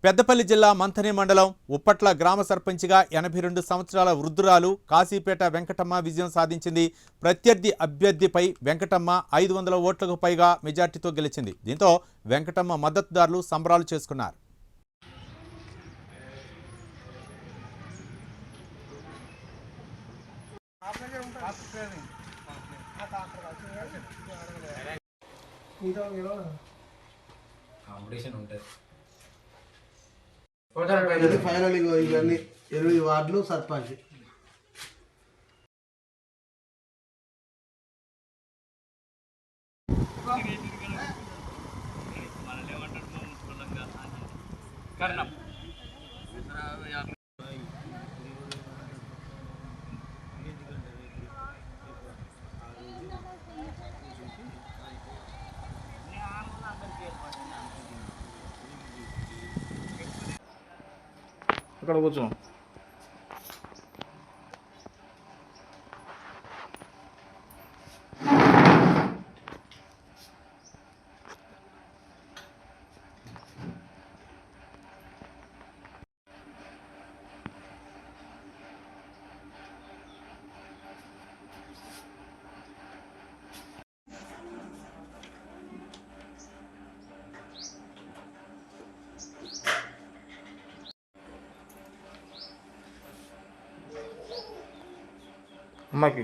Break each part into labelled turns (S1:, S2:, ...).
S1: పెద్దపల్లి జిల్లా మంథని మండలం ఉప్పట్ల గ్రామ సర్పంచ్గా 82 సంవత్సరాల వృద్ధురాలు కాశీపేట వెంకటమ్మ విజయం సాధించింది. ప్రత్యర్థి అభ్యర్థిపై వెంకటమ్మ 500 ఓట్లకు పైగా మెజార్టీతో గెలిచింది. దీంతో వెంకటమ్మ మద్దతుదారులు సంబరాలు చేసుకున్నారు.
S2: ఫైనల్ ఇవన్నీ 8 వార్డులు సర్పంచ్.
S3: అక్కడ కూర్చో. అమ్మకి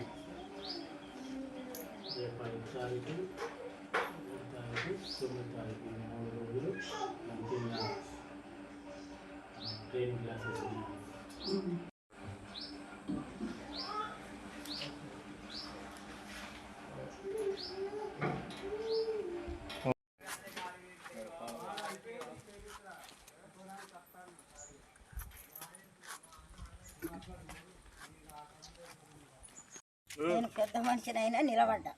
S4: నేను పెద్ద మనిషినైనా నిలబడ్డా.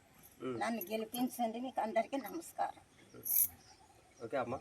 S4: నన్ను గెలిపించండి. మీకు అందరికీ నమస్కారం.
S5: ఓకే అమ్మా.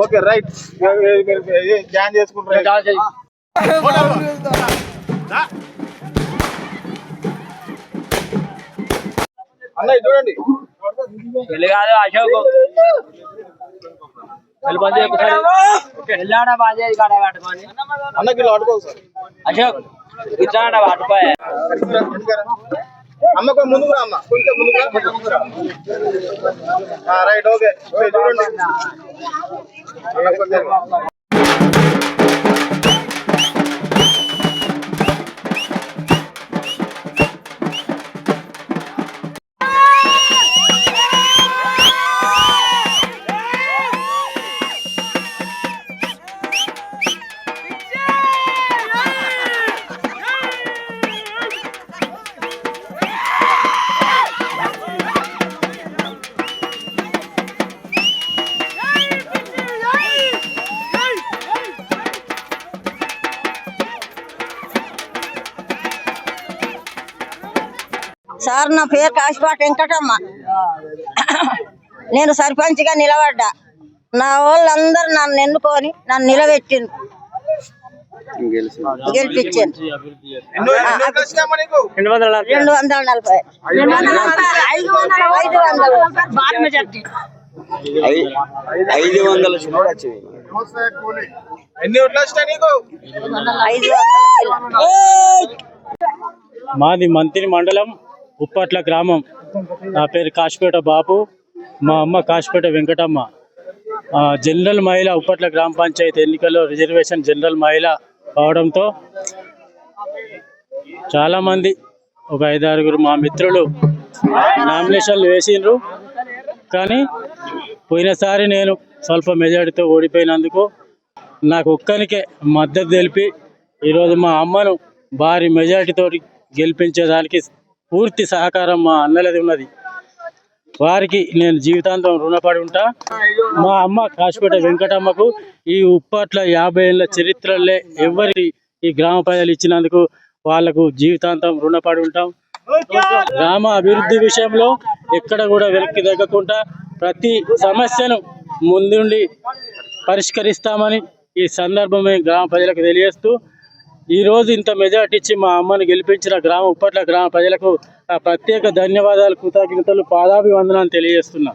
S3: Okay right. జాయిన్ చేసుకుంటారు. అన్నయ్య చూడండి.
S6: కాదు అశోక్ వెళ్ళాడా బాధ్యత కాడ పట్టుకొని
S3: అన్నకి ఇలా అడుకోదు సార్.
S6: అశోక్ ఇట్లా పట్టుకోయా.
S3: అమ్మ కొంచెం ముందుకు రా. అమ్మ కొంచెం ముందుకు రా. రైట్ ఓకే చూడండి.
S4: సార్, నా పేరు కాశీపేట వెంకటమ్మ. నేను సర్పంచ్గా నిలబడ్డా. నా వాళ్ళందరూ నన్ను ఎన్నుకొని నన్ను నిలబెట్టింది, గెలిపించింది. 240
S7: మాది మంథని మండలం ఉప్పట్ల గ్రామం. నా పేరు కాశీపేట బాపు, మా అమ్మ కాశీపేట వెంకటమ్మ. జనరల్ మహిళ ఉప్పట్ల గ్రామ పంచాయతీ ఎన్నికల్లో రిజర్వేషన్ జనరల్ మహిళ అవడంతో చాలామంది ఒక 5-6 మా మిత్రులు నామినేషన్లు వేసిండ్రు. కానీ పోయినసారి నేను స్వల్ప మెజారిటీతో ఓడిపోయినందుకు నాకు ఒక్కనికే మద్దతు తెలిపి ఈరోజు మా అమ్మను భారీ మెజారిటీతో గెలిపించేదానికి పూర్తి సహకారం మా అన్నలది ఉన్నది. వారికి నేను జీవితాంతం రుణపడి ఉంటా. మా అమ్మ కాశీపేట వెంకటమ్మకు ఈ ఉప్పట్ల 50 ఏళ్ళ చరిత్రలే ఎవరి ఈ గ్రామ ప్రజలు ఇచ్చినందుకు వాళ్లకు జీవితాంతం రుణపడి ఉంటాం. గ్రామ అభివృద్ధి విషయంలో ఎక్కడ కూడా వెనక్కి తగ్గకుండా ప్రతి సమస్యను ముందుండి పరిష్కరిస్తామని ఈ సందర్భమే గ్రామ ప్రజలకు తెలియజేస్తూ ఈరోజు ఇంత మెజార్టీ ఇచ్చి మా అమ్మను గెలిపించిన ఉప్పట్ల గ్రామ ప్రజలకు ప్రత్యేక ధన్యవాదాలు, కృతజ్ఞతలు, పాదాభివందనాలు తెలియజేస్తున్నా.